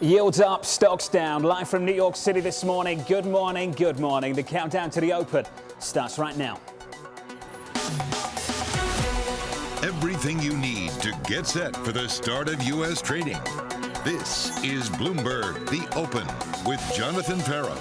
Yields up, stocks down. Live from New York City this morning. Good morning, good morning. The countdown to the open starts right now. Everything you need to get set for the start of U.S. trading. This is Bloomberg, The Open, with Jonathan Ferro.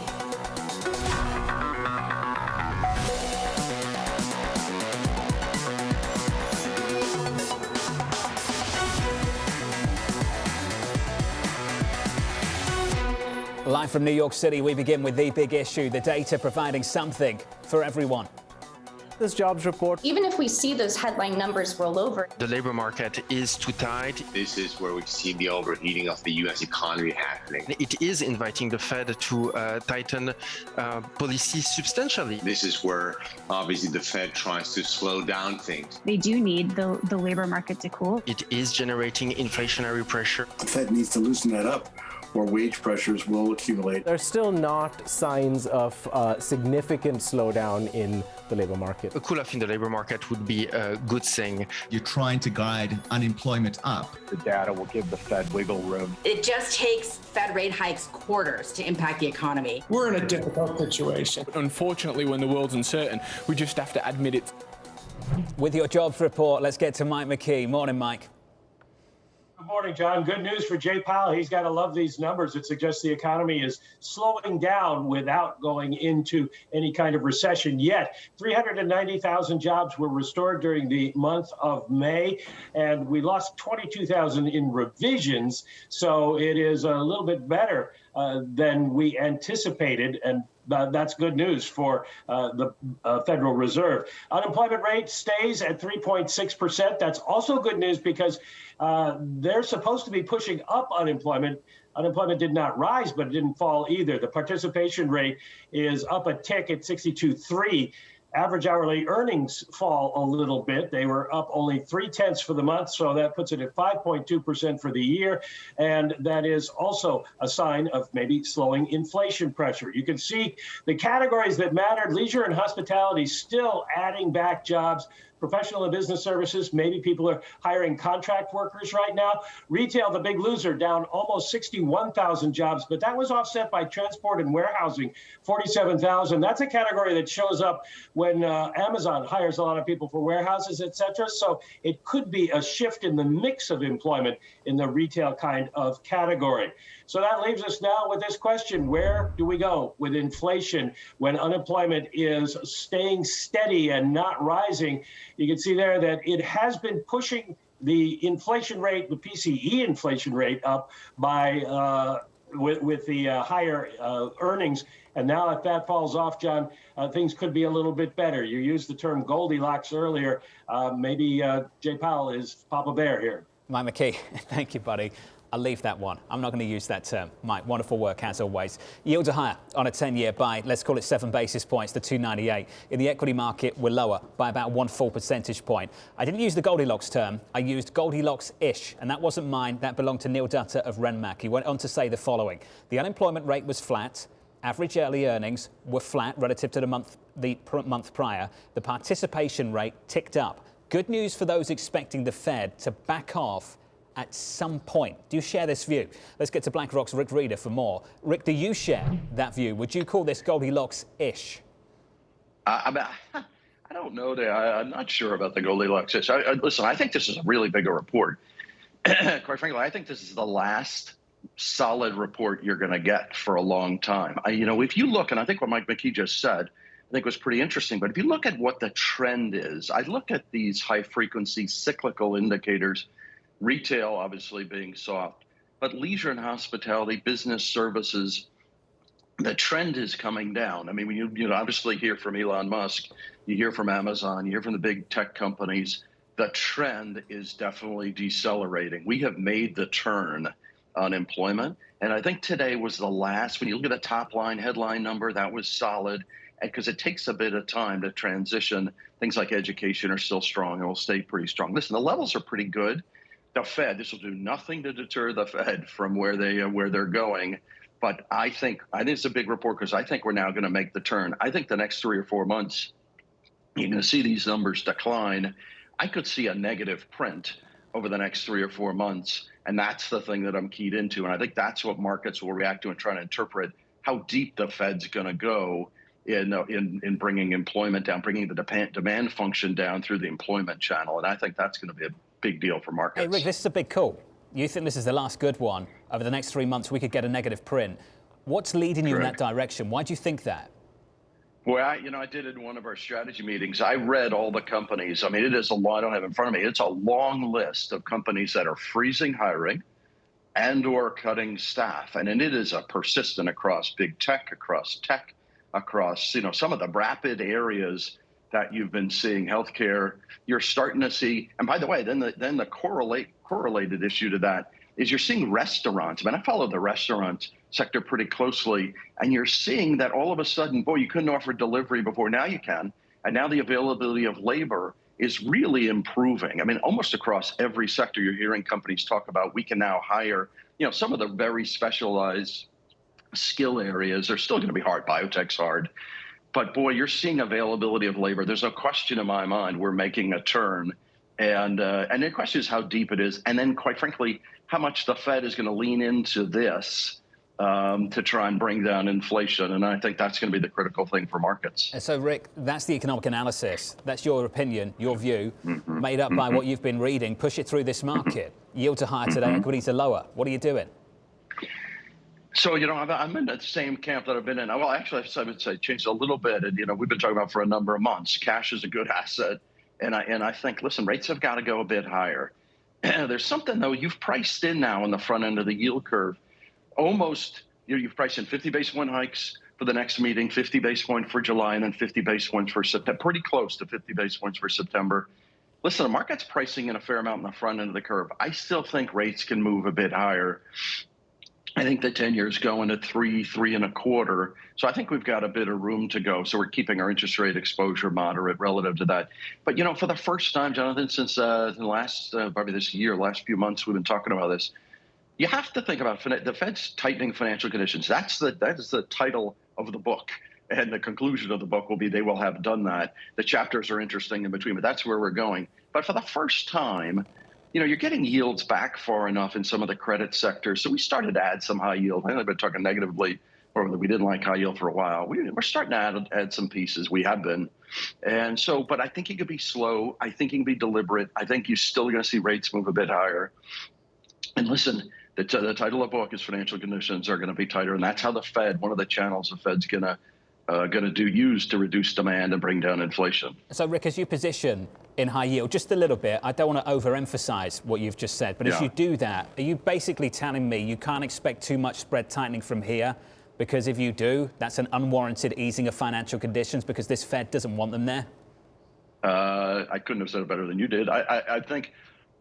Live from New York City, we begin with the big issue, the data providing something for everyone. This jobs report. Even if we see those headline numbers roll over, the labor market is too tight. This is where we see the overheating of the U.S. economy happening. It is inviting the Fed to tighten policy substantially. This is where obviously the Fed tries to slow down things. They do need the labor market to cool. It is generating inflationary pressure. The Fed needs to loosen that up, or wage pressures will accumulate. There's still not signs of significant slowdown in the labor market. A cool-off in the labor market would be a good thing. You're trying to guide unemployment up. The data will give the Fed wiggle room. It just takes Fed rate hikes quarters to impact the economy. We're in a difficult situation. Unfortunately, when the world's uncertain, we just have to admit it. With your jobs report, let's get to Mike McKee. Morning, Mike. Good morning, John. Good news for Jay Powell. He's got to love these numbers. It suggests the economy is slowing down without going into any kind of recession yet. 390,000 jobs were restored during the month of May, and we lost 22,000 in revisions. So it is a little bit better than we anticipated, and that's good news for the Federal Reserve. Unemployment rate stays at 3.6%. That's also good news because they're supposed to be pushing up unemployment. Unemployment did not rise, but it didn't fall either. The participation rate is up a tick at 62.3. Average hourly earnings fall a little bit. They were up only 0.3 for the month, so that puts it at 5.2% for the year. And that is also a sign of maybe slowing inflation pressure. You can see the categories that mattered. Leisure and hospitality still adding back jobs. Professional and business services, maybe people are hiring contract workers right now. Retail, the big loser, down almost 61,000 jobs, but that was offset by transport and warehousing, 47,000. That's a category that shows up when Amazon hires a lot of people for warehouses, et cetera. So it could be a shift in the mix of employment in the retail kind of category. So that leaves us now with this question: where do we go with inflation when unemployment is staying steady and not rising? You can see there that it has been pushing the inflation rate, the PCE inflation rate, up by with the higher earnings. And now if that falls off, John, things could be a little bit better. You used the term Goldilocks earlier. Maybe Jay Powell is Papa Bear here. Mike McKee, thank you, buddy. I'll leave that one. I'm not going to use that term. Mike, wonderful work as always. Yields are higher on a 10-year by, let's call it 7 basis points to 298. In the equity market, we're lower by about 1 full percentage point. I didn't use the Goldilocks term. I used Goldilocks-ish, and that wasn't mine. That belonged to Neil Dutta of Renmac. He went on to say the following: the unemployment rate was flat. Average early earnings were flat relative to the month prior. The participation rate ticked up. Good news for those expecting the Fed to back off at some point. Do you share this view? Let's get to BlackRock's Rick Rieder for more. Rick, do you share that view? Would you call this Goldilocks-ish? I don't know. I'm not sure about the Goldilocks-ish. Listen, I think this is a really big report. Quite frankly, I think this is the last solid report you're going to get for a long time. If you look, and I think what Mike McKee just said, I think was pretty interesting. But if you look at what the trend is, I look at these high-frequency cyclical indicators. Retail, obviously, being soft, but leisure and hospitality, business services, the trend is coming down. I mean, when you obviously hear from Elon Musk, you hear from Amazon, you hear from the big tech companies, the trend is definitely decelerating. We have made the turn on employment, and I think today was the last. When you look at the top line headline number, that was solid, because it takes a bit of time to transition. Things like education are still strong and will stay pretty strong. Listen, the levels are pretty good. The Fed, this will do nothing to deter the Fed from where they're going. But I think it's a big report because I think we're now going to make the turn. I think the next 3 or 4 months, you're going to see these numbers decline. I could see a negative print over the next 3 or 4 months. And that's the thing that I'm keyed into. And I think that's what markets will react to and trying to interpret how deep the Fed's going to go in bringing employment down, bringing the demand function down through the employment channel. And I think that's going to be a big deal for markets. Hey, Rick, this is a big call. You think this is the last good one? Over the next 3 months, we could get a negative print. What's leading you in that direction? Why do you think that? Boy, I did it in one of our strategy meetings. I read all the companies. I mean, it is a lot. I don't have it in front of me. It's a long list of companies that are freezing hiring and or cutting staff. And it is a persistent across big tech, across some of the rapid areas that you've been seeing, healthcare. You're starting to see, and by the way, then the correlated issue to that is you're seeing restaurants. I mean, I follow the restaurant sector pretty closely, and you're seeing that all of a sudden, boy, you couldn't offer delivery before, now you can, and now the availability of labor is really improving. I mean, almost across every sector, you're hearing companies talk about we can now hire, some of the very specialized skill areas are still going to be hard. Biotech's hard. But boy, you're seeing availability of labor. There's no question in my mind we're making a turn. And the question is how deep it is. And then, quite frankly, how much the Fed is going to lean into this to try and bring down inflation. And I think that's going to be the critical thing for markets. And so, Rick, that's the economic analysis. That's your opinion, your view, made up by what you've been reading. Push it through this market. Yields are higher today, equities are lower. What are you doing? So, I'm in the same camp that I've been in. Well, actually, I would say changed a little bit. And, we've been talking about for a number of months. Cash is a good asset. And I think, listen, rates have got to go a bit higher. There's something, though, you've priced in now on the front end of the yield curve. Almost, you've priced in 50 basis point hikes for the next meeting, 50 basis points for July, and then 50 basis points for September. Pretty close to 50 basis points for September. Listen, the market's pricing in a fair amount on the front end of the curve. I still think rates can move a bit higher. I think the 10 years going to 3.25. So I think we've got a bit of room to go. So we're keeping our interest rate exposure moderate relative to that. But, for the first time, Jonathan, since the last, probably this year, last few months, we've been talking about this. You have to think about the Fed's tightening financial conditions. That is the title of the book. And the conclusion of the book will be they will have done that. The chapters are interesting in between, but that's where we're going. But for the first time, you're getting yields back far enough in some of the credit sectors. So we started to add some high yield. I know I've been talking negatively, or we didn't like high yield for a while. We're starting to add some pieces. We have been. And so, but I think you could be slow. I think you can be deliberate. I think you're still going to see rates move a bit higher. And listen, the title of the book is Financial Conditions Are Going to Be Tighter. And that's how the Fed, one of the channels the Fed's going to use to reduce demand and bring down inflation. So, Rick, as you position in high yield, just a little bit, I don't want to overemphasize what you've just said, but as you do that, are you basically telling me you can't expect too much spread tightening from here? Because if you do, that's an unwarranted easing of financial conditions because this Fed doesn't want them there? I couldn't have said it better than you did. I think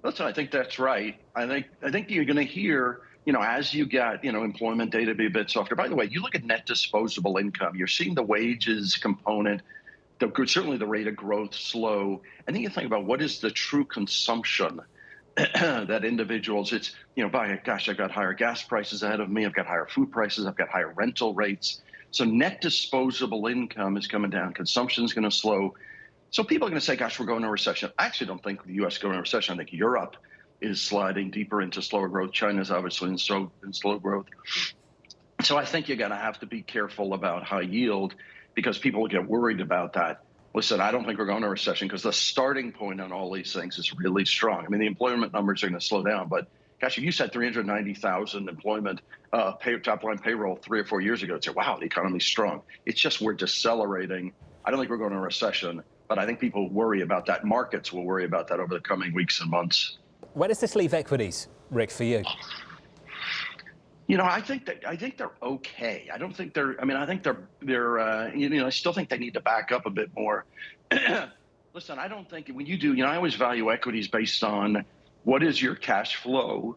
that's right. I think you're going to hear, as you get, employment data be a bit softer. By the way, you look at net disposable income, you're seeing the wages component, certainly the rate of growth slow. And then you think about what is the true consumption that individuals, it's, gosh, I've got higher gas prices ahead of me. I've got higher food prices. I've got higher rental rates. So net disposable income is coming down. Consumption is going to slow. So people are going to say, gosh, we're going into a recession. I actually don't think the U.S. is going into a recession. I think Europe is sliding deeper into slower growth. China's obviously in slow growth. So I think you're going to have to be careful about high yield because people get worried about that. Listen, I don't think we're going to a recession because the starting point on all these things is really strong. I mean, the employment numbers are going to slow down, but gosh, if you said 390,000 employment top line payroll 3 or 4 years ago, you'd say, wow, the economy's strong. It's just we're decelerating. I don't think we're going to a recession, but I think people worry about that. Markets will worry about that over the coming weeks and months. Where does this leave equities, Rick, for you? I think they're okay. I don't think they're. I mean, I think they're. I still think they need to back up a bit more. Listen, I don't think when you do. I always value equities based on what is your cash flow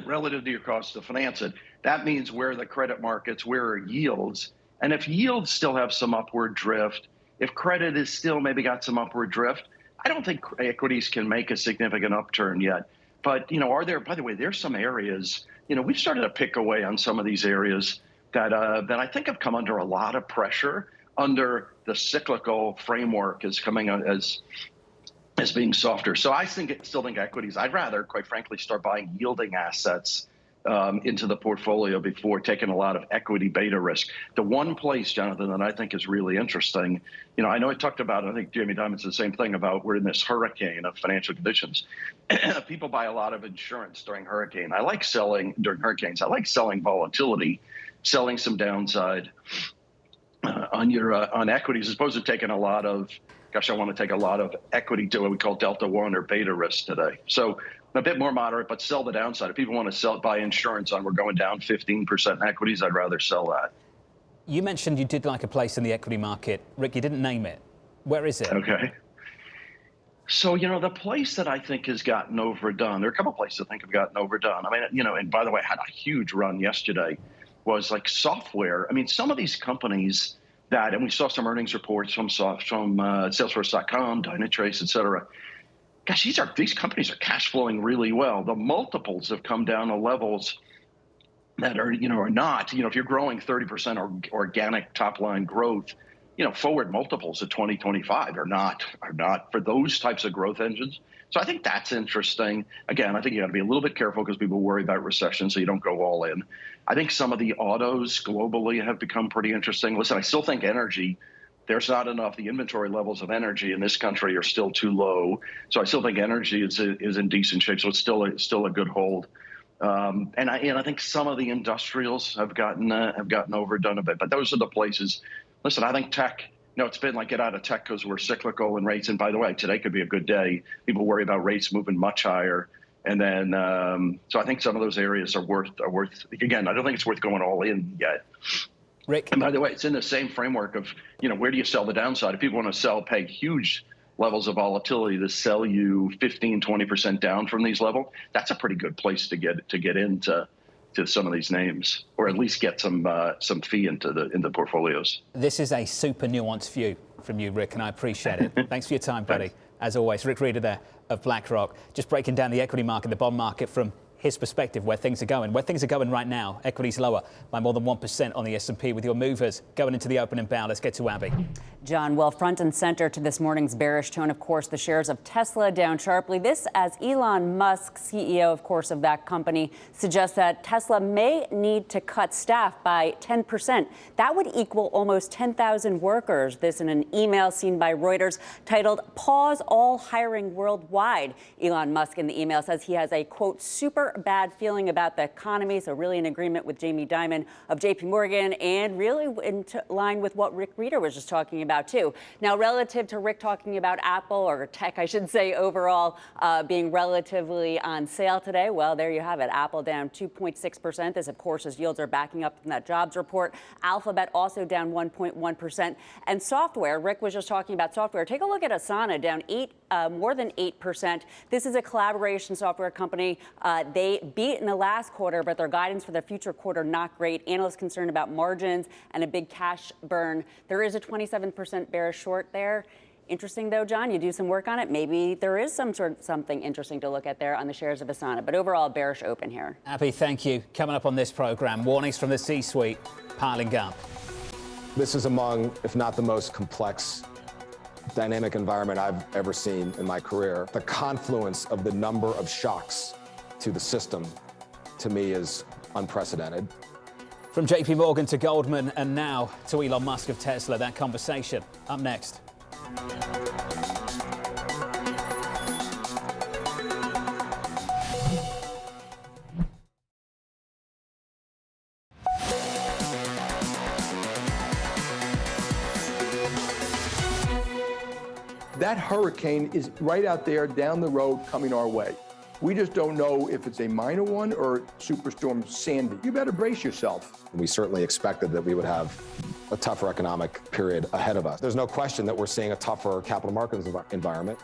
relative to your cost to finance it. That means where are the credit markets, where are yields, and if yields still have some upward drift, if credit is still maybe got some upward drift, I don't think equities can make a significant upturn yet. But, are there, by the way, there's some areas, we've started to pick away on some of these areas that I think have come under a lot of pressure under the cyclical framework is coming as as being softer. So I still think equities. I'd rather, quite frankly, start buying yielding assets into the portfolio before taking a lot of equity beta risk. The one place, Jonathan, that I think is really interesting, I know I talked about, I think Jamie Dimon said the same thing about we're in this hurricane of financial conditions. People buy a lot of insurance during hurricane. I like selling during hurricanes. I like selling volatility, selling some downside on equities, as opposed to taking a lot of, gosh, I want to take a lot of equity to what we call Delta 1 or beta risk today. So a bit more moderate, but sell the downside. If people want to buy insurance on we're going down 15% in equities, I'd rather sell that. You mentioned you did like a place in the equity market. Rick, you didn't name it. Where is it? Okay. So, the place that I think has gotten overdone, there are a couple of places I think have gotten overdone. I mean, and by the way, had a huge run yesterday, was like software. I mean, some of these companies that, and we saw some earnings reports from Salesforce.com, Dynatrace, et cetera. Gosh, these companies are cash flowing really well. The multiples have come down to levels that are, are not, if you're growing 30% organic top line growth, forward multiples of 2025 are not for those types of growth engines. So I think that's interesting. Again, I think you got to be a little bit careful because people worry about recession, so you don't go all in. I think some of the autos globally have become pretty interesting. Listen, I still think energy, there's not enough. The inventory levels of energy in this country are still too low. So I still think energy is in decent shape. So it's still a good hold. And I think some of the industrials have gotten overdone a bit. But those are the places. Listen, I think tech. It's been like get out of tech because we're cyclical in rates. And by the way, today could be a good day. People worry about rates moving much higher. And then, so I think some of those areas are worth. Again, I don't think it's worth going all in yet. Rick. And by the way, it's in the same framework of, where do you sell the downside? If people want to pay huge levels of volatility to sell you 15, 20% down from these levels, that's a pretty good place to get into some of these names, or at least get some fee into the portfolios. This is a super nuanced view from you, Rick, and I appreciate it. Thanks for your time, buddy. As always, Rick Rieder there of BlackRock, just breaking down the equity market, the bond market from his perspective, where things are going. Where things are going right now, equities lower by more than 1% on the S&P. With your movers going into the opening bow, let's get to Abby. John, well, front and center to this morning's bearish tone, of course, the shares of Tesla down sharply. This as Elon Musk, CEO, of course, of that company, suggests that Tesla may need to cut staff by 10%. That would equal almost 10,000 workers. This in an email seen by Reuters titled, "Pause all hiring worldwide." Elon Musk in the email says he has a, quote, super bad feeling about the economy. So really in agreement with Jamie Dimon of JP Morgan, and really in line with what Rick Rieder was just talking about too. Now, relative to Rick talking about Apple, or tech, I should say, overall being relatively on sale today, well, there you have it. Apple down 2.6%. This, of course, as yields are backing up from that jobs report. Alphabet also down 1.1%. And software, Rick was just talking about software. Take a look at Asana, down more than 8%. This is a collaboration software company. They beat in the last quarter, but their guidance for the future quarter not great. Analysts concerned about margins and a big cash burn. There is a 27% bearish short there. Interesting, though, John, you do some work on it. Maybe there is something interesting to look at there on the shares of Asana. But overall, bearish open here. Abby, thank you. Coming up on this program, warnings from the C-suite piling up. This is among, if not the most complex dynamic environment I've ever seen in my career. The confluence of the number of shocks to the system, to me, is unprecedented. From JP Morgan to Goldman, and now to Elon Musk of Tesla. That conversation up next. That hurricane is right out there down the road coming our way. We just don't know if it's a minor one or Superstorm Sandy. You better brace yourself. We certainly expected that we would have a tougher economic period ahead of us. There's no question that we're seeing a tougher capital markets environment.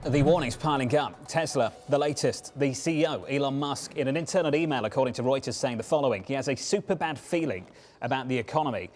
The warnings piling up. Tesla, the latest. The CEO, Elon Musk, in an internal email, according to Reuters, saying the following. He has a super bad feeling about the economy.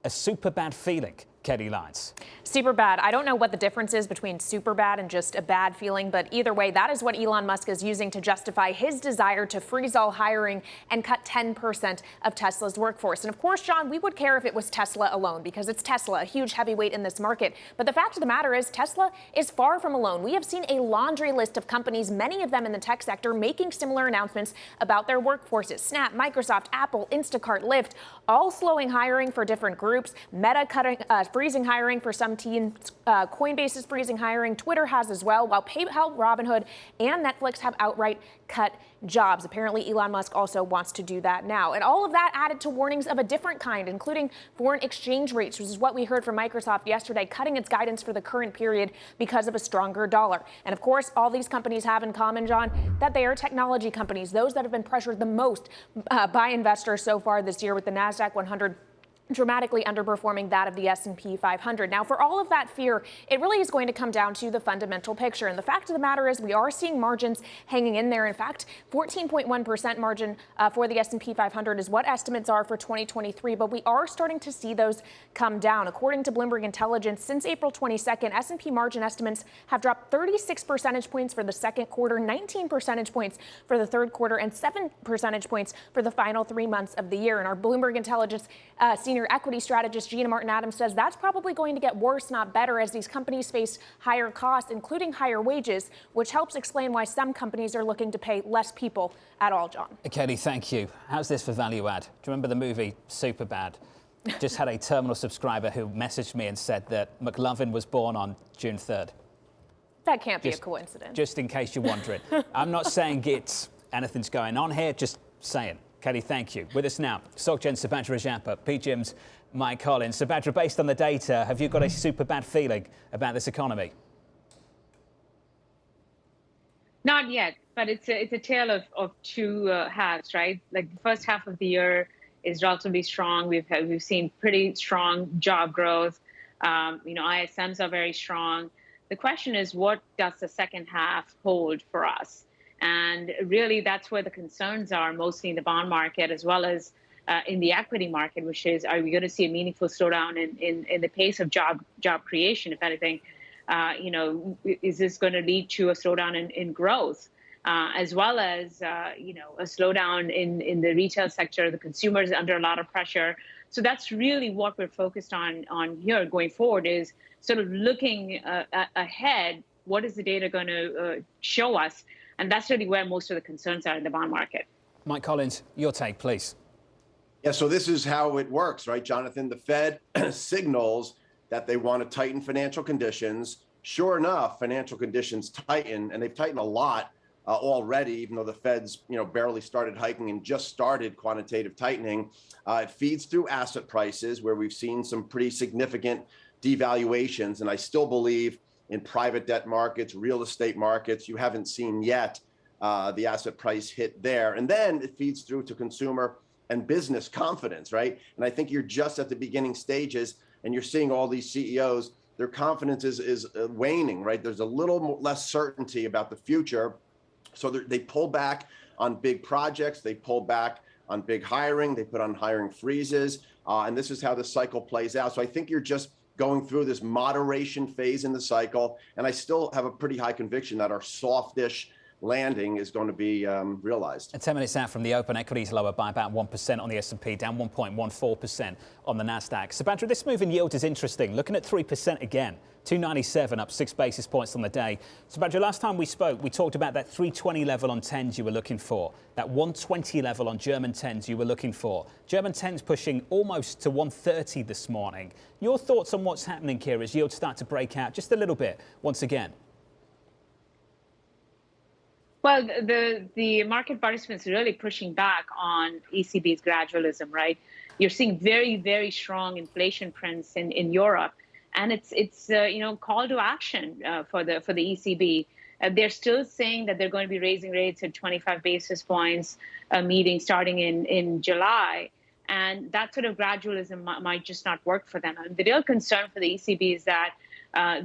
A super bad feeling. Katie Lyons. Super bad. I don't know what the difference is between super bad and just a bad feeling, but either way, that is what Elon Musk is using to justify his desire to freeze all hiring and cut 10% of Tesla's workforce. And of course, John, we would care if it was Tesla alone because it's Tesla, a huge heavyweight in this market. But the fact of the matter is Tesla is far from alone. We have seen a laundry list of companies, many of them in the tech sector, making similar announcements about their workforces. Snap, Microsoft, Apple, Instacart, Lyft, all slowing hiring for different groups. Meta freezing hiring for some teams. Coinbase is freezing hiring. Twitter has as well, while PayPal, Robinhood, and Netflix have outright cut jobs. Apparently, Elon Musk also wants to do that now. And all of that added to warnings of a different kind, including foreign exchange rates, which is what we heard from Microsoft yesterday, cutting its guidance for the current period because of a stronger dollar. And of course, all these companies have in common, John, that they are technology companies, those that have been pressured the most by investors so far this year, with the NASDAQ 100 dramatically underperforming that of the S&P 500. Now, for all of that fear, it really is going to come down to the fundamental picture. And the fact of the matter is we are seeing margins hanging in there. In fact, 14.1% margin for the S&P 500 is what estimates are for 2023. But we are starting to see those come down. According to Bloomberg Intelligence, since April 22nd, S&P margin estimates have dropped 36 percentage points for the second quarter, 19 percentage points for the third quarter, and 7 percentage points for the final 3 months of the year. And our Bloomberg Intelligence senior equity strategist Gina Martin-Adams says that's probably going to get worse, not better, as these companies face higher costs, including higher wages, which helps explain why some companies are looking to pay less people at all, John. Katie, thank you. How's this for value add? Do you remember the movie Superbad? Just had a terminal subscriber who messaged me and said that McLovin was born on June 3rd. That can't be a coincidence. Just in case you're wondering. I'm not saying anything's going on here, just saying. Katie, thank you. With us now, SocGen Subadra Rajappa, PGIM's Mike Collins. Subadra, based on the data, have you got a super bad feeling about this economy? Not yet, but it's a tale of two halves, right? Like the first half of the year is relatively strong. We've seen pretty strong job growth. ISMs are very strong. The question is, what does the second half hold for us? And really, that's where the concerns are, mostly in the bond market as well as in the equity market, which is, are we going to see a meaningful slowdown in the pace of job creation, if anything? Is this going to lead to a slowdown in growth, as well as, a slowdown in the retail sector? The consumers under a lot of pressure. So that's really what we're focused on here going forward, is sort of looking ahead. What is the data going to show us? And that's really where most of the concerns are in the bond market. Mike Collins, your take, please. Yeah, so this is how it works, right, Jonathan? The Fed signals that they want to tighten financial conditions. Sure enough, financial conditions tighten, and they've tightened a lot already, even though the Fed's barely started hiking and just started quantitative tightening. It feeds through asset prices, where we've seen some pretty significant devaluations. And I still believe in private debt markets, real estate markets, you haven't seen yet the asset price hit there. And then it feeds through to consumer and business confidence, right? And I think you're just at the beginning stages, and you're seeing all these CEOs, their confidence is waning, right? There's a little less certainty about the future. So they pull back on big projects, they pull back on big hiring, they put on hiring freezes, and this is how the cycle plays out. So I think you're just going through this moderation phase in the cycle. And I still have a pretty high conviction that our softish landing is going to be realized. And 10 minutes out from the open, equities lower by about 1% on the S&P, down 1.14% on the NASDAQ. Subadra, this move in yield is interesting. Looking at 3% again, 297 up 6 basis points on the day. Subadra, last time we spoke, we talked about that 320 level on 10s you were looking for, that 120 level on German 10s you were looking for. German 10s pushing almost to 130 this morning. Your thoughts on what's happening here as yields start to break out just a little bit once again? Well, the market participants are really pushing back on ECB's gradualism, right? You're seeing very, very strong inflation prints in Europe, and it's call to action for the ECB. They're still saying that they're going to be raising rates at 25 basis points, a meeting starting in July, and that sort of gradualism might just not work for them. And the real concern for the ECB is that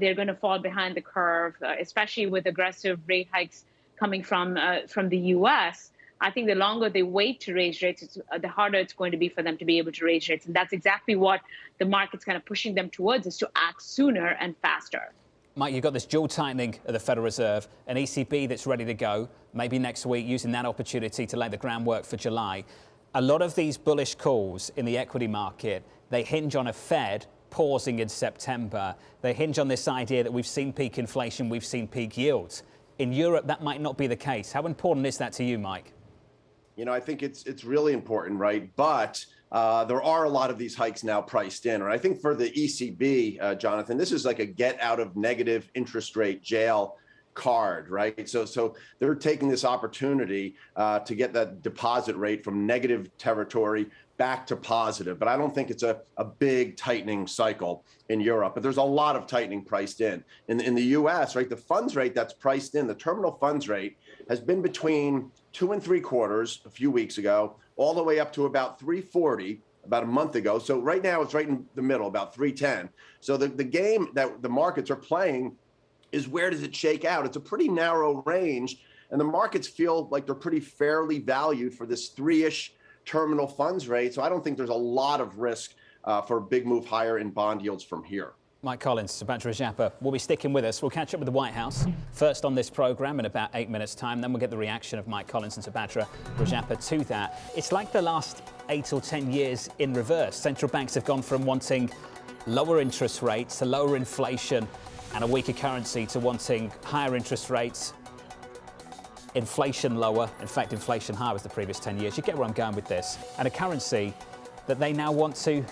they're going to fall behind the curve, especially with aggressive rate hikes coming from the U.S. I think the longer they wait to raise rates, the harder it's going to be for them to be able to raise rates. And that's exactly what the market's kind of pushing them towards, is to act sooner and faster. Mike, you've got this dual tightening of the Federal Reserve, an ECB that's ready to go, maybe next week, using that opportunity to lay the groundwork for July. A lot of these bullish calls in the equity market, they hinge on a Fed pausing in September. They hinge on this idea that we've seen peak inflation, we've seen peak yields. In Europe, that might not be the case. How important is that to you, Mike? You know, I think it's really important, right? But there are a lot of these hikes now priced in. And I think for the ECB, Jonathan, this is like a get out of negative interest rate jail card, right? So they're taking this opportunity to get that deposit rate from negative territory back to positive. But I don't think it's a big tightening cycle in Europe. But there's a lot of tightening priced in. In the US, right, the funds rate that's priced in, the terminal funds rate, has been between 2 3/4 a few weeks ago, all the way up to about 340 about a month ago. So right now it's right in the middle, about 310. So the game that the markets are playing is, where does it shake out? It's a pretty narrow range, and the markets feel like they're pretty fairly valued for this 3-ish terminal funds rate. So I don't think there's a lot of risk for a big move higher in bond yields from here. Mike Collins, Subadra Rajappa will be sticking with us. We'll catch up with the White House first on this program in about 8 minutes' time. Then we'll get the reaction of Mike Collins and Subadra Rajappa to that. It's like the last 8 or 10 years in reverse. Central banks have gone from wanting lower interest rates to lower inflation and a weaker currency to wanting higher interest rates, inflation lower. In fact, inflation higher was the previous 10 years. You get where I'm going with this. And a currency that they now want to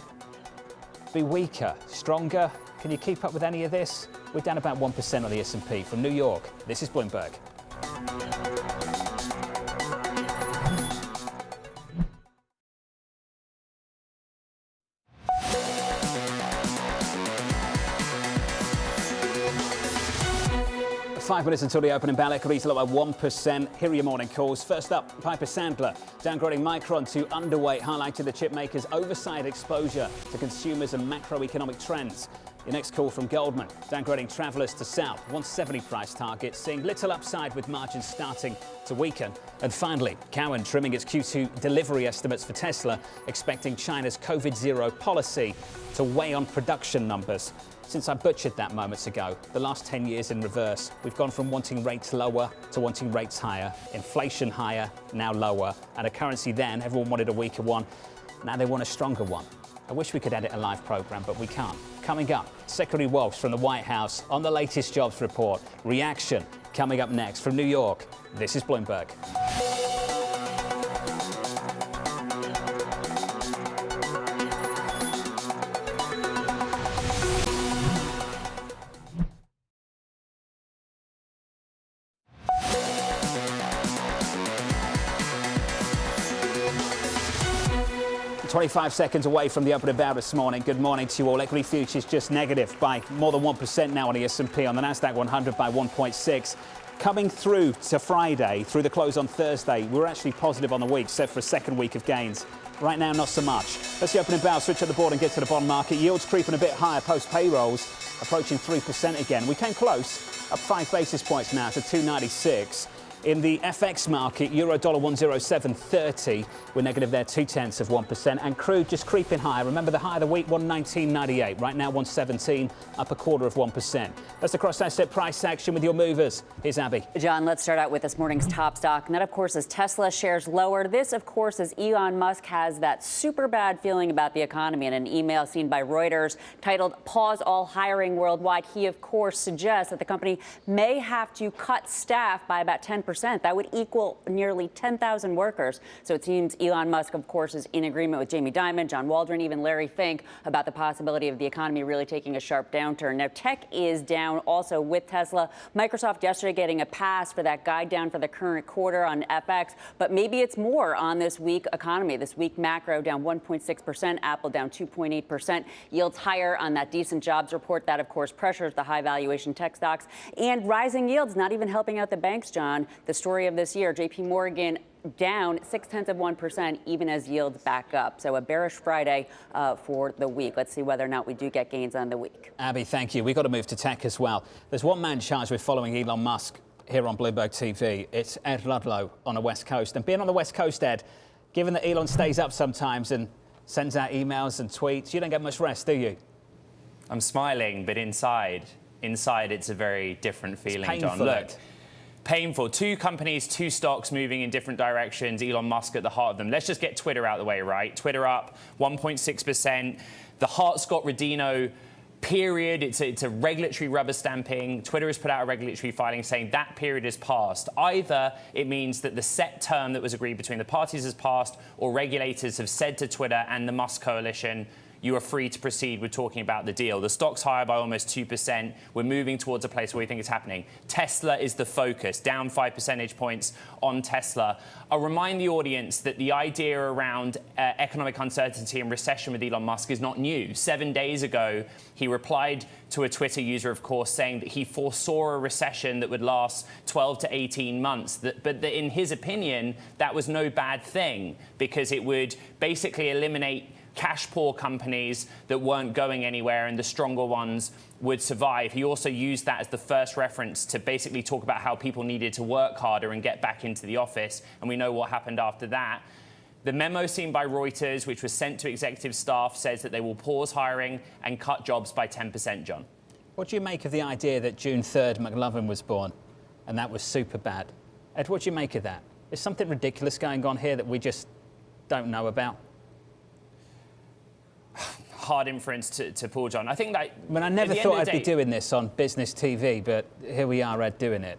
be weaker, stronger. Can you keep up with any of this? We're down about 1% on the S&P. From New York, this is Bloomberg. Five minutes until the opening bell. Equities lower 1%. Here are your morning calls. First up, Piper Sandler downgrading Micron to underweight, highlighting the chip maker's oversight exposure to consumers and macroeconomic trends. Your next call from Goldman, downgrading Travelers to South, 170 price target, seeing little upside with margins starting to weaken. And finally, Cowen trimming its Q2 delivery estimates for Tesla, expecting China's COVID-0 policy to weigh on production numbers. Since I butchered that moments ago, the last 10 years in reverse, we've gone from wanting rates lower to wanting rates higher, inflation higher, now lower, and a currency then, everyone wanted a weaker one, now they want a stronger one. I wish we could edit a live program, but we can't. Coming up, Secretary Walsh from the White House on the latest jobs report. Reaction coming up next from New York. This is Bloomberg. 25 seconds away from the opening bell this morning. Good morning to you all. Equity futures just negative by more than 1% now on the S&P, on the Nasdaq 100 by 1.6. Coming through to Friday, through the close on Thursday, we were actually positive on the week, set for a second week of gains. Right now, not so much. That's the opening bell. Switch at the board and get to the bond market. Yields creeping a bit higher post payrolls, approaching 3% again. We came close, up 5 basis points now to 296. In the FX market, euro dollar 107.30. We're negative there, 0.2%. And crude just creeping higher. Remember the high of the week, 119.98. Right now, 117, up 0.25%. That's the cross-asset price action with your movers. Here's Abby. John, let's start out with this morning's top stock. And that, of course, is Tesla shares lower. This, of course, is Elon Musk has that super bad feeling about the economy. In an email seen by Reuters titled "Pause All Hiring Worldwide," he, of course, suggests that the company may have to cut staff by about 10%. That would equal nearly 10,000 workers. So it seems Elon Musk, of course, is in agreement with Jamie Dimon, John Waldron, even Larry Fink about the possibility of the economy really taking a sharp downturn. Now, tech is down also with Tesla. Microsoft yesterday getting a pass for that guide down for the current quarter on FX, but maybe it's more on this weak economy. This weak macro down 1.6%, Apple down 2.8%. Yields higher on that decent jobs report. That, of course, pressures the high valuation tech stocks. And rising yields not even helping out the banks, John. The story of this year, JP Morgan down 0.6%, even as yields back up. So a bearish Friday for the week. Let's see whether or not we do get gains on the week. Abby, thank you. We've got to move to tech as well. There's one man charged with following Elon Musk here on Bloomberg TV. It's Ed Ludlow on the West Coast. And being on the West Coast, Ed, given that Elon stays up sometimes and sends out emails and tweets, you don't get much rest, do you? I'm smiling, but inside it's a very different feeling, painful, John. Look, Ed. Painful. Two companies, two stocks moving in different directions. Elon Musk at the heart of them. Let's just get Twitter out of the way, right? Twitter up 1.6%. The Hart-Scott-Rodino period, it's a regulatory rubber stamping. Twitter has put out a regulatory filing saying that period has passed. Either it means that the set term that was agreed between the parties has passed, or regulators have said to Twitter and the Musk coalition, you are free to proceed with talking about the deal. The stock's higher by almost 2%. We're moving towards a place where we think it's happening. Tesla is the focus, down 5 percentage points on Tesla. I'll remind the audience that the idea around economic uncertainty and recession with Elon Musk is not new. 7 days ago, he replied to a Twitter user, of course, saying that he foresaw a recession that would last 12 to 18 months. But that in his opinion, that was no bad thing because it would basically eliminate cash-poor companies that weren't going anywhere and the stronger ones would survive. He also used that as the first reference to basically talk about how people needed to work harder and get back into the office. And we know what happened after that. The memo seen by Reuters, which was sent to executive staff, says that they will pause hiring and cut jobs by 10%, John. What do you make of the idea that June 3rd McLovin was born and that was super bad? Ed, what do you make of that? Is something ridiculous going on here that we just don't know about? Hard inference to pull, John. I think that... I mean, I never thought I'd be doing this on business TV, but here we are, Ed, doing it.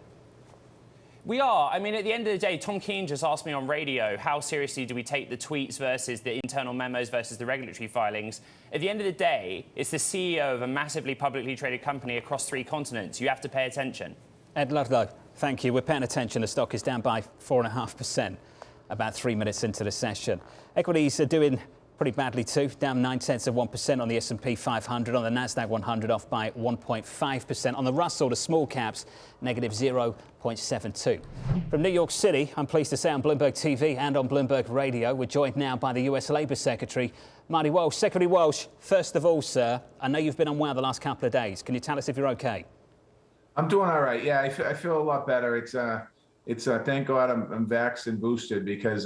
We are. I mean, at the end of the day, Tom Keane just asked me on radio, how seriously do we take the tweets versus the internal memos versus the regulatory filings? At the end of the day, it's the CEO of a massively publicly traded company across 3 continents. You have to pay attention. Ed Ludlow, thank you. We're paying attention. The stock is down by 4.5%, about 3 minutes into the session. Equities are doing pretty badly too, down 0.9% on the S&P 500, on the Nasdaq 100 off by 1.5%. On the Russell, the small caps, negative 0.72. From New York City, I'm pleased to say on Bloomberg TV and on Bloomberg Radio, we're joined now by the US Labour Secretary, Marty Walsh. Secretary Walsh, first of all, sir, I know you've been unwell the last couple of days. Can you tell us if you're okay? I'm doing all right. Yeah, I feel a lot better. It's thank God I'm vaxxed and boosted because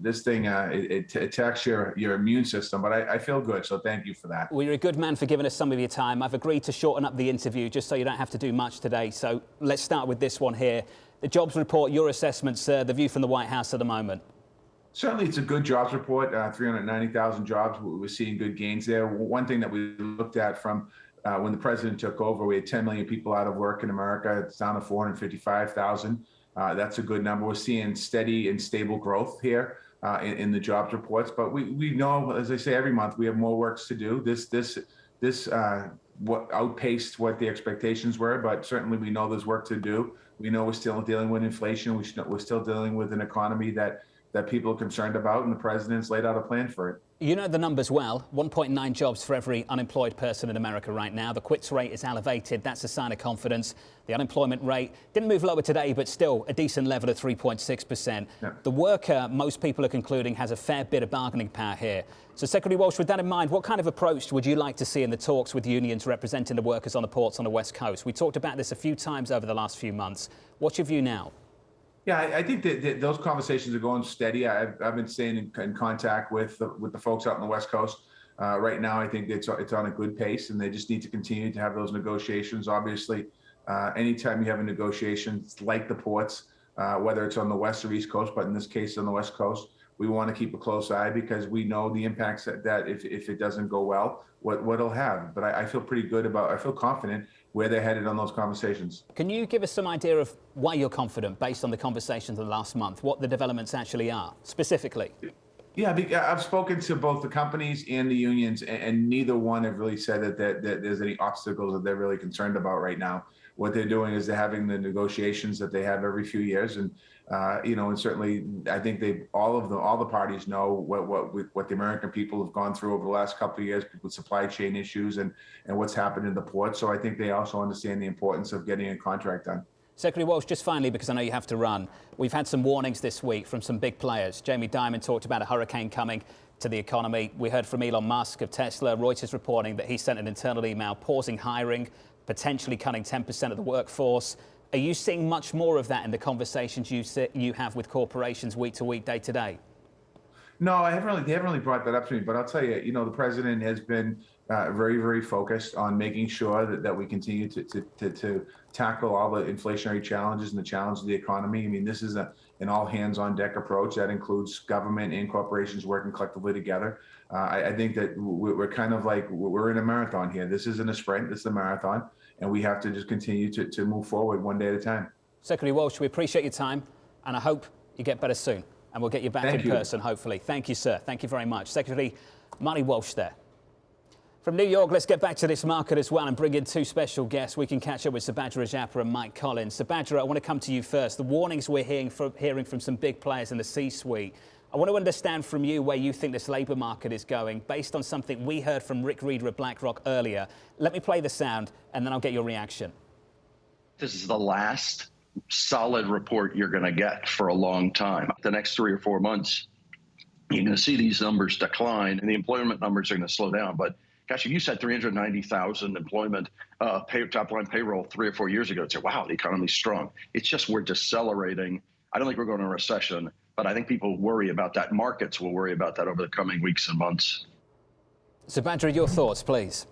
this thing, it attacks your immune system. But I feel good, so thank you for that. Well, you're a good man for giving us some of your time. I've agreed to shorten up the interview just so you don't have to do much today. So let's start with this one here. The jobs report, your assessment, sir, the view from the White House at the moment. Certainly, it's a good jobs report, 390,000 jobs. We're seeing good gains there. One thing that we looked at from when the president took over, we had 10 million people out of work in America. It's down to 455,000. That's a good number. We're seeing steady and stable growth here in the jobs reports. But we know, as I say every month, we have more work to do. This what outpaced what the expectations were, but certainly we know there's work to do. We know we're still dealing with inflation. We're still dealing with an economy that people are concerned about, and the president's laid out a plan for it. You know the numbers well. 1.9 jobs for every unemployed person in America right now. The quits rate is elevated. That's a sign of confidence. The unemployment rate didn't move lower today, but still a decent level of 3.6%. Yeah. The worker, most people are concluding, has a fair bit of bargaining power here. So, Secretary Walsh, with that in mind, what kind of approach would you like to see in the talks with unions representing the workers on the ports on the West Coast? We talked about this a few times over the last few months. What's your view now? Yeah, I think that those conversations are going steady. I've been staying in contact with the folks out on the West Coast. Right now, I think it's on a good pace, and they just need to continue to have those negotiations. Obviously, anytime you have a negotiation like the ports, whether it's on the West or East Coast, but in this case on the West Coast, we want to keep a close eye because we know the impacts that if it doesn't go well, what it'll have. But I feel pretty good I feel confident where they're headed on those conversations. Can you give us some idea of why you're confident based on the conversations of the last month, what the developments actually are, specifically? Yeah, I've spoken to both the companies and the unions, and neither one have really said that there's any obstacles that they're really concerned about right now. What they're doing is they're having the negotiations that they have every few years, and and certainly I think all the parties know what the American people have gone through over the last couple of years with supply chain issues and what's happened in the port. So I think they also understand the importance of getting a contract done. Secretary Walsh, just finally, because I know you have to run, we've had some warnings this week from some big players. Jamie Dimon talked about a hurricane coming to the economy. We heard from Elon Musk of Tesla. Reuters reporting that he sent an internal email pausing hiring, potentially cutting 10% of the workforce. Are you seeing much more of that in the conversations you have with corporations week to week, day to day? No, they haven't really brought that up to me. But I'll tell you, the president has been very, very focused on making sure that we continue to tackle all the inflationary challenges and the challenge of the economy. I mean, this is an all hands on deck approach that includes government and corporations working collectively together. I think that we're kind of like we're in a marathon here. This isn't a sprint, this is a marathon, and we have to just continue to move forward one day at a time. Secretary Walsh, we appreciate your time, and I hope you get better soon, and we'll get you back in person, hopefully. Thank you, sir. Thank you very much. Secretary Marty Walsh there. From New York, let's get back to this market as well and bring in two special guests. We can catch up with Subadra Rajappa and Mike Collins. Subadra, I want to come to you first. The warnings we're hearing from some big players in the C-suite. I want to understand from you where you think this labour market is going based on something we heard from Rieder at BlackRock earlier. Let me play the sound and then I'll get your reaction. This is the last solid report you're going to get for a long time. The next 3 or 4 months, you're going to see these numbers decline and the employment numbers are going to slow down. But gosh, if you said 390,000 employment top line payroll 3 or 4 years ago, it's like, wow, the economy's strong. It's just we're decelerating. I don't think we're going to a recession, but I think people worry about that. Markets will worry about that over the coming weeks and months. Subadra, your thoughts, please.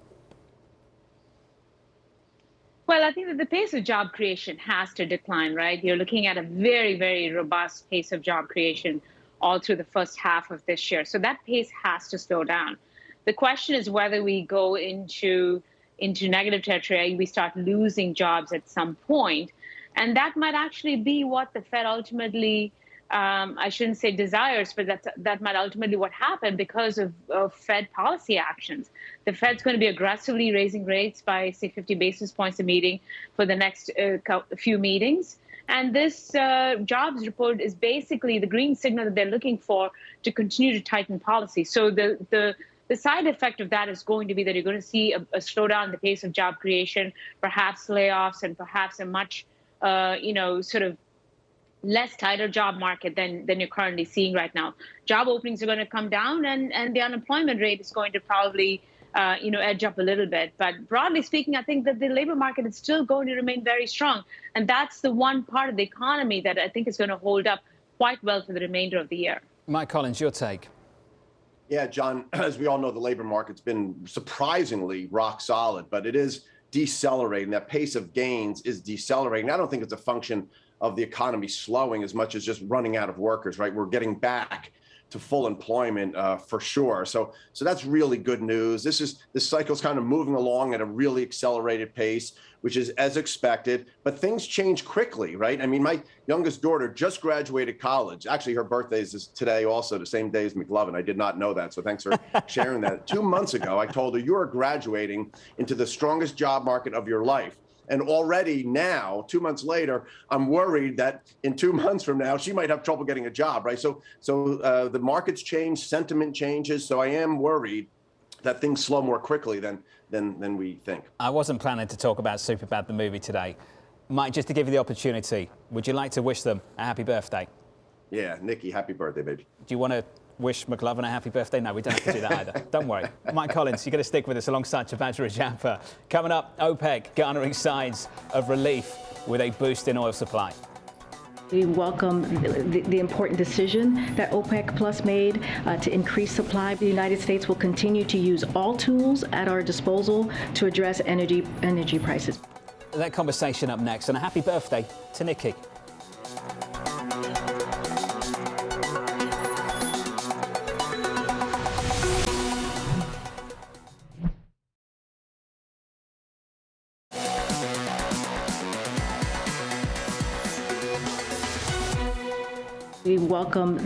Well, I think that the pace of job creation has to decline, right? You're looking at a very, very robust pace of job creation all through the first half of this year. So that pace has to slow down. The question is whether we go into negative territory, we start losing jobs at some point. And that might actually be what the Fed ultimately, I shouldn't say desires, but that might ultimately what happened because of Fed policy actions. The Fed's going to be aggressively raising rates by, say, 50 basis points a meeting for the next few meetings. And this jobs report is basically the green signal that they're looking for to continue to tighten policy. So the side effect of that is going to be that you're going to see a slowdown in the pace of job creation, perhaps layoffs, and perhaps a much, sort of less tighter job market than you're currently seeing right now. Job openings are going to come down, and the unemployment rate is going to probably, edge up a little bit. But broadly speaking, I think that the labor market is still going to remain very strong. And that's the one part of the economy that I think is going to hold up quite well for the remainder of the year. Mike Collins, your take. Yeah, John, as we all know, the labor market's been surprisingly rock solid, but it is decelerating. That pace of gains is decelerating. I don't think it's a function of the economy slowing as much as just running out of workers, right? We're getting back to full employment for sure. So that's really good news. This cycle's kind of moving along at a really accelerated pace, which is as expected, but things change quickly, right? I mean, my youngest daughter just graduated college. Actually, her birthday is today also, the same day as McLovin. I did not know that, so thanks for sharing that. 2 months ago, I told her, you are graduating into the strongest job market of your life. And already now, 2 months later, I'm worried that in 2 months from now, she might have trouble getting a job, right? So the markets change, sentiment changes. So I am worried that things slow more quickly than we think. I wasn't planning to talk about Superbad, the movie today. Mike, just to give you the opportunity, would you like to wish them a happy birthday? Yeah, Nikki, happy birthday, baby. Do you want to wish McLovin a happy birthday? No, we don't have to do that either. Don't worry. Mike Collins, you're going to stick with us alongside Subadra Rajappa. Coming up, OPEC garnering signs of relief with a boost in oil supply. We welcome the important decision that OPEC Plus made to increase supply. The United States will continue to use all tools at our disposal to address energy prices. That conversation up next, and a happy birthday to Nikki. We welcome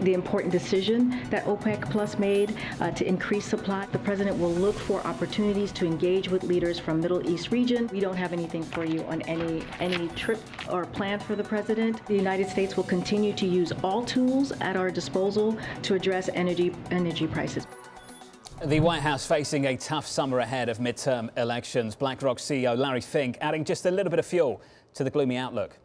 the important decision that OPEC Plus made to increase supply. The president will look for opportunities to engage with leaders from Middle East region. We don't have anything for you on any trip or plan for the president. The United States will continue to use all tools at our disposal to address energy prices. The White House facing a tough summer ahead of midterm elections. BlackRock CEO Larry Fink adding just a little bit of fuel to the gloomy outlook.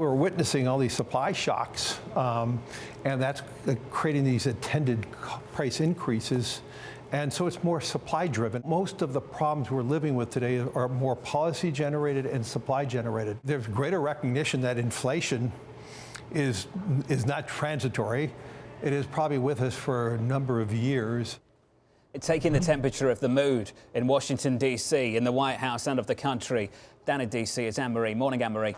We're witnessing all these supply shocks, and that's creating these attended price increases. And so it's more supply driven. Most of the problems we're living with today are more policy generated and supply generated. There's greater recognition that inflation is not transitory. It is probably with us for a number of years. It's taking the temperature of the mood in Washington, D.C., in the White House and of the country. Down in D.C. is Anne-Marie. Morning, Anne-Marie.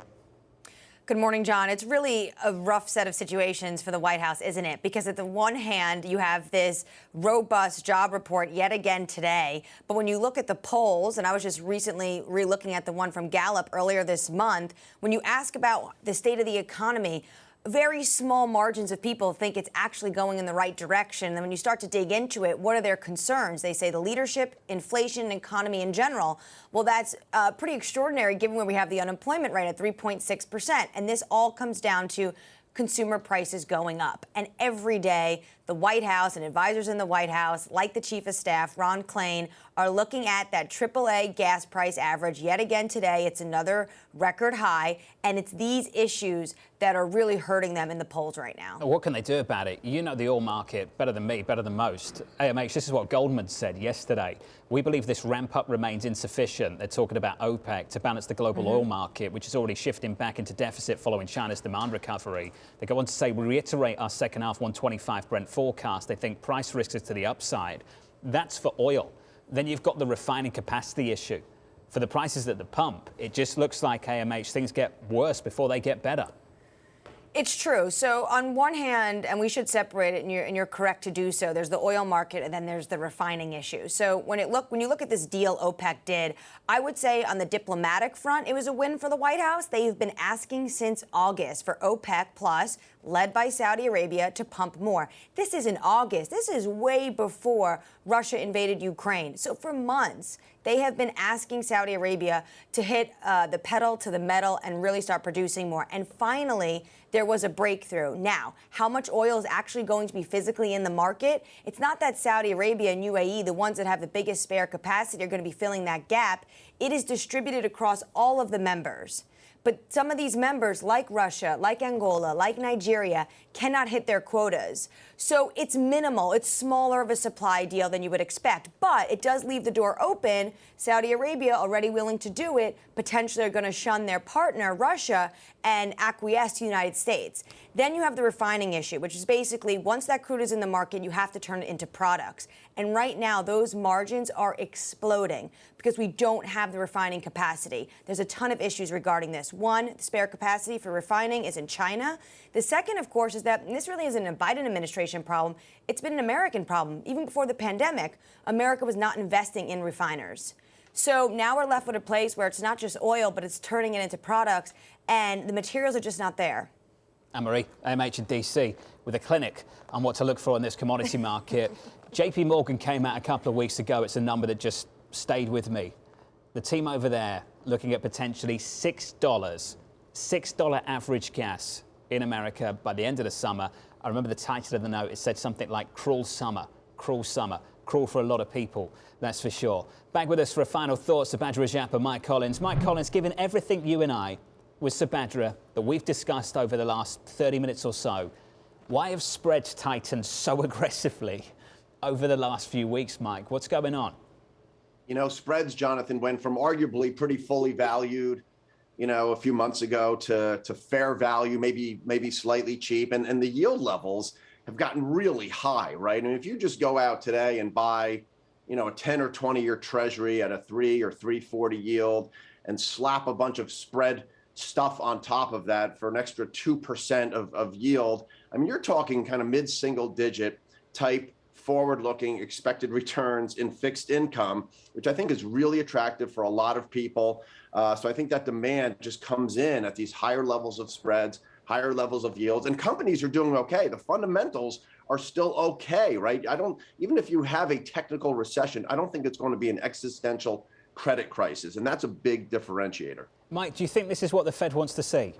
Good morning, John. It's really a rough set of situations for the White House, isn't it? Because at the one hand, you have this robust job report yet again today. But when you look at the polls, and I was just recently re-looking at the one from Gallup earlier this month, when you ask about the state of the economy, very small margins of people think it's actually going in the right direction. And then when you start to dig into it, what are their concerns? They say the leadership, inflation, and economy in general. Well, that's pretty extraordinary given where we have the unemployment rate at 3.6%. And this all comes down to consumer prices going up. And every day, the White House and advisors in the White House, like the Chief of Staff, Ron Klain, are looking at that AAA gas price average yet again today. It's another record high, and it's these issues that are really hurting them in the polls right now. What can they do about it? You know the oil market better than me, better than most. AMH, this is what Goldman said yesterday. We believe this ramp up remains insufficient. They're talking about OPEC to balance the global oil market, which is already shifting back into deficit following China's demand recovery. They go on to say, we reiterate our second half 125 Brent forecast. They think price risks is to the upside. That's for oil. Then you've got the refining capacity issue. For the prices at the pump, it just looks like AMH, things get worse before they get better. It's true. So on one hand, and we should separate it, and you're correct to do so, there's the oil market and then there's the refining issue. So when you look at this deal OPEC did, I would say on the diplomatic front, it was a win for the White House. They've been asking since August for OPEC Plus, led by Saudi Arabia, to pump more. This is in August. This is way before Russia invaded Ukraine. So for months, they have been asking Saudi Arabia to hit the pedal to the metal and really start producing more. And finally, there was a breakthrough. Now, how much oil is actually going to be physically in the market? It's not that Saudi Arabia and UAE, the ones that have the biggest spare capacity, are going to be filling that gap. It is distributed across all of the members. But some of these members, like Russia, like Angola, like Nigeria, cannot hit their quotas. So it's minimal. It's smaller of a supply deal than you would expect. But it does leave the door open. Saudi Arabia, already willing to do it, potentially are going to shun their partner, Russia, and acquiesce to the United States. Then you have the refining issue, which is basically once that crude is in the market, you have to turn it into products. And right now, those margins are exploding because we don't have the refining capacity. There's a ton of issues regarding this. One, the spare capacity for refining is in China. The second, of course, is that this really isn't a Biden administration problem. It's been an American problem. Even before the pandemic, America was not investing in refiners. So now we're left with a place where it's not just oil, but it's turning it into products, and the materials are just not there. Anne-Marie, AMH in DC, with a clinic on what to look for in this commodity market. JP Morgan came out a couple of weeks ago. It's a number that just stayed with me. The team over there looking at potentially $6 average gas in America by the end of the summer. I remember the title of the note. It said something like cruel summer, cruel summer. Cruel for a lot of people, that's for sure. Back with us for a final thought, Subadra Rajappa, Mike Collins. Mike Collins, given everything you and I with Subadra that we've discussed over the last 30 minutes or so, why have spreads tightened so aggressively over the last few weeks, Mike? What's going on? You know, spreads, Jonathan, went from arguably pretty fully valued, you know, a few months ago to fair value, maybe slightly cheap. And the yield levels have gotten really high, right? And if you just go out today and buy, you know, a 10 or 20-year treasury at a 3 or 3.40 yield and slap a bunch of spread stuff on top of that for an extra 2% of yield, I mean, you're talking kind of mid-single digit type forward-looking expected returns in fixed income, which I think is really attractive for a lot of people. So I think that demand just comes in at these higher levels of spreads, higher levels of yields, and companies are doing okay. The fundamentals are still okay, right? Even if you have a technical recession, I don't think it's going to be an existential credit crisis, and that's a big differentiator. Mike, do you think this is what the Fed wants to see?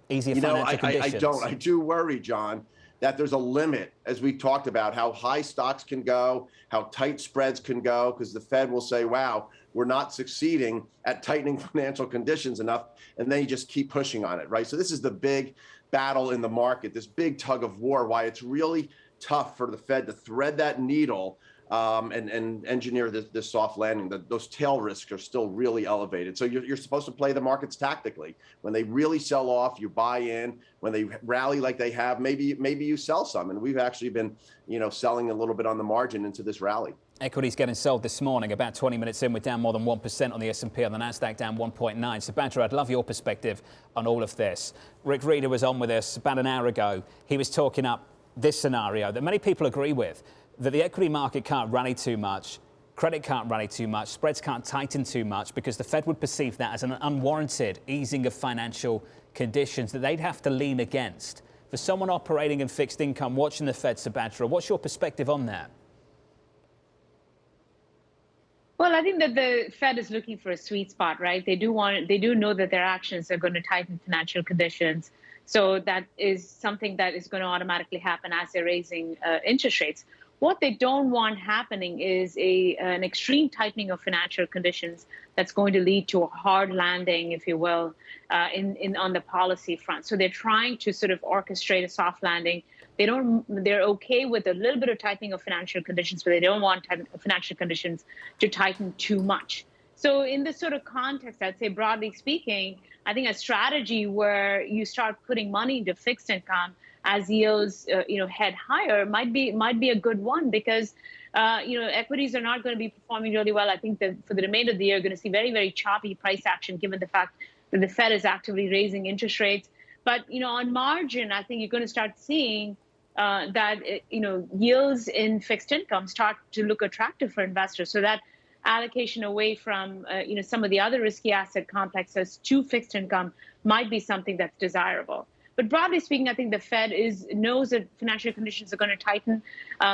Easier financial conditions? I don't. I do worry, John, that there's a limit, as we talked about, how high stocks can go, how tight spreads can go, because the Fed will say, wow, we're not succeeding at tightening financial conditions enough, and then you just keep pushing on it, right? So this is the big battle in the market, this big tug of war, why it's really tough for the Fed to thread that needle and engineer this soft landing. Those tail risks are still really elevated. So you're supposed to play the markets tactically. When they really sell off, you buy in. When they rally like they have, maybe you sell some. And we've actually been, selling a little bit on the margin into this rally. Equities getting sold this morning. About 20 minutes in, we're down more than 1% on the S&P, on the Nasdaq down 1.9. Subadra, I'd love your perspective on all of this. Rieder was on with us about an hour ago. He was talking up this scenario that many people agree with, that the equity market can't rally too much, credit can't rally too much, spreads can't tighten too much, because the Fed would perceive that as an unwarranted easing of financial conditions that they'd have to lean against. For someone operating in fixed income, watching the Fed, Subadra, what's your perspective on that? Well, I think that the Fed is looking for a sweet spot, right? They do know that their actions are going to tighten financial conditions. So that is something that is going to automatically happen as they're raising interest rates. What they don't want happening is an extreme tightening of financial conditions that's going to lead to a hard landing, if you will, on the policy front. So they're trying to sort of orchestrate a soft landing. They're okay with a little bit of tightening of financial conditions, but they don't want financial conditions to tighten too much. So in this sort of context, I'd say broadly speaking, I think a strategy where you start putting money into fixed income as yields, head higher might be a good one, because, equities are not going to be performing really well. I think that for the remainder of the year, you're going to see very, very choppy price action, given the fact that the Fed is actively raising interest rates. But, on margin, I think you're going to start seeing that, yields in fixed income start to look attractive for investors. So that allocation away from, some of the other risky asset complexes to fixed income might be something that's desirable. But broadly speaking, I think the Fed knows that financial conditions are going to tighten.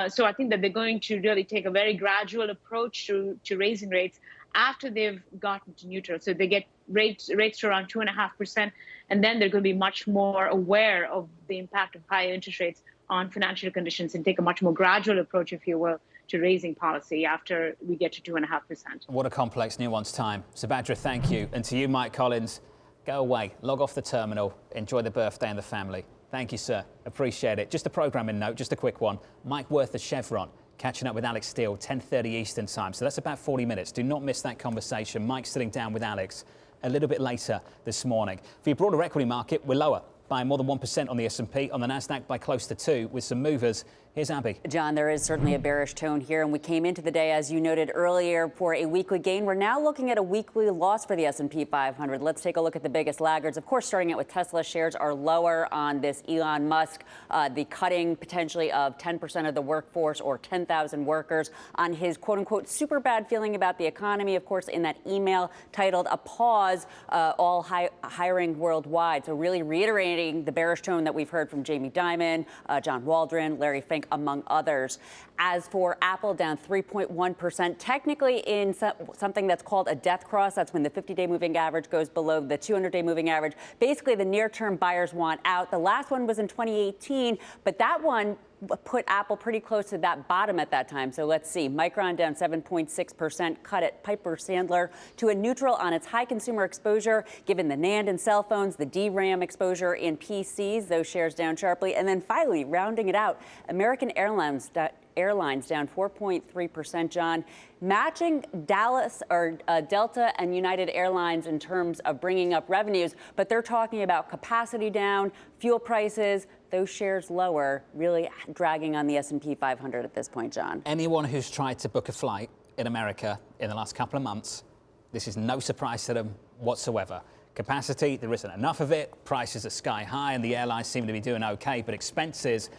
So I think that they're going to really take a very gradual approach to raising rates after they've gotten to neutral. So they get rates to around 2.5%, and then they're going to be much more aware of the impact of higher interest rates on financial conditions and take a much more gradual approach, if you will, to raising policy after we get to 2.5%. What a complex, nuanced time. Subadra, thank you. And to you, Mike Collins, go away, log off the terminal, enjoy the birthday and the family. Thank you, sir. Appreciate it. Just a programming note, just a quick one. Mike Worth of Chevron, catching up with Alex Steele, 10:30 Eastern time. So that's about 40 minutes. Do not miss that conversation. Mike's sitting down with Alex a little bit later this morning. For your broader equity market, we're lower by more than 1% on the S&P, on the Nasdaq by close to 2%, with some movers. Here's Abby. John, there is certainly a bearish tone here, and we came into the day, as you noted earlier, for a weekly gain. We're now looking at a weekly loss for the S&P 500. Let's take a look at the biggest laggards. Of course, starting out with Tesla, shares are lower on this Elon Musk, the cutting potentially of 10% of the workforce, or 10,000 workers, on his quote-unquote super bad feeling about the economy. Of course, in that email titled "A Pause, All Hiring Worldwide." So really reiterating the bearish tone that we've heard from Jamie Dimon, John Waldron, Larry Fink, among others. As for Apple, down 3.1%, technically in something that's called a death cross. That's when the 50-day moving average goes below the 200-day moving average. Basically, the near-term buyers want out. The last one was in 2018, but that one put Apple pretty close to that bottom at that time. So let's see. Micron down 7.6%, cut at Piper Sandler to a neutral on its high consumer exposure, given the NAND and cell phones, the DRAM exposure in PCs, those shares down sharply. And then finally, rounding it out, American Airlines down 4.3%, John, matching Delta and United Airlines in terms of bringing up revenues, but they're talking about capacity down, fuel prices, those shares lower, really dragging on the S&P 500 at this point, John. Anyone who's tried to book a flight in America in the last couple of months, this is no surprise to them whatsoever. Capacity, there isn't enough of it. Prices are sky high, and the airlines seem to be doing okay, but expenses,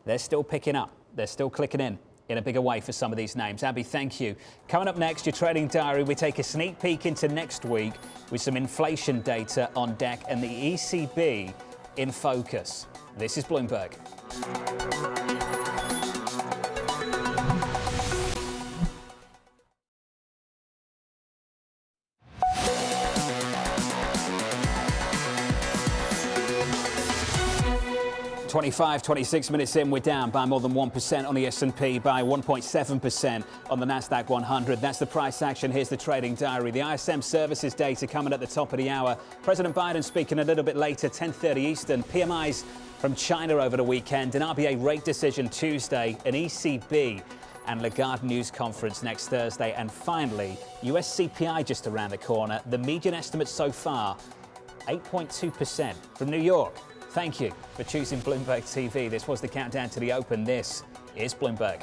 they're still picking up. They're still clicking in a bigger way for some of these names. Abby, thank you. Coming up next, your trading diary, we take a sneak peek into next week with some inflation data on deck and the ECB in focus. This is Bloomberg. 26 minutes in, we're down by more than 1% on the S&P, by 1.7% on the Nasdaq 100. That's the price action. Here's the trading diary. The ISM services data coming at the top of the hour. President Biden speaking a little bit later, 10:30 Eastern. PMIs from China over the weekend. An RBA rate decision Tuesday. An ECB and Lagarde news conference next Thursday. And finally, US CPI just around the corner. The median estimate so far, 8.2%. From New York, thank you for choosing Bloomberg TV. This was the countdown to the open. This is Bloomberg.